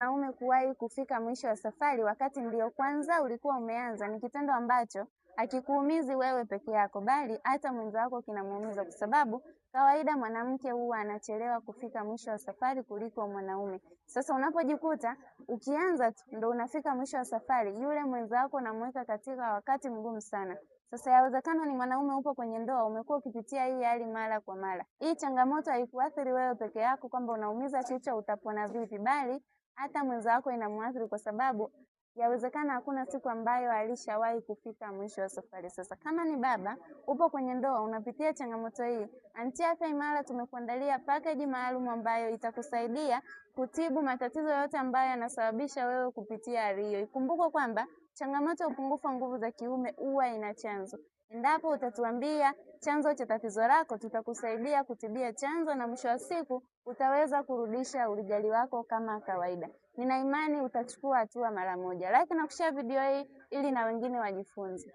mwanaume kuwahi kufika mwisho wa safari wakati ndio kwanza ulikuwa umeanza ni kitendo ambacho hakikuumizi wewe peke yako, bali hata mwenza wako kinamuumiza, kwa sababu kawaida mwanamke huwa anachelewa kufika mwisho wa safari kuliko mwanaume. Sasa unapojikuta ukianza tu ndio unafika mwisho wa safari, yule mwenza wako unamweka katika wakati mgumu sana. Sasa yawezekana ni mwanaume upo kwenye ndoa, umekuwa ukipitia hii hali mara kwa mara. Hii changamoto haikuathiri wewe peke yako kwamba unaumiza kichwa utapona vipi, bali hata mwenza wako inamuathiri, kwa sababu yawezekana hakuna siku ambayo alishawahi kufika mwisho wa safari. Sasa kama ni baba, upo kwenye ndoa, unapitia changamoto hii, Anti Afya Imara tumekuandalia package maalum ambayo itakusaidia kutibu matatizo yote ambayo yanasababisha wewe kupitia hali hiyo. Ikumbuke kwamba changamoto ya upungufu wa nguvu za kiume huwa ina chanzo. Endapo utatuambia chanzo cha tatizo lako, tutakusaidia kutibia chanzo na mwisho wa siku utaweza kurudisha ulijali wako kama kawaida. Nina imani utachukua hatua mara moja. Like na kushare video hii ili na wengine wajifunze.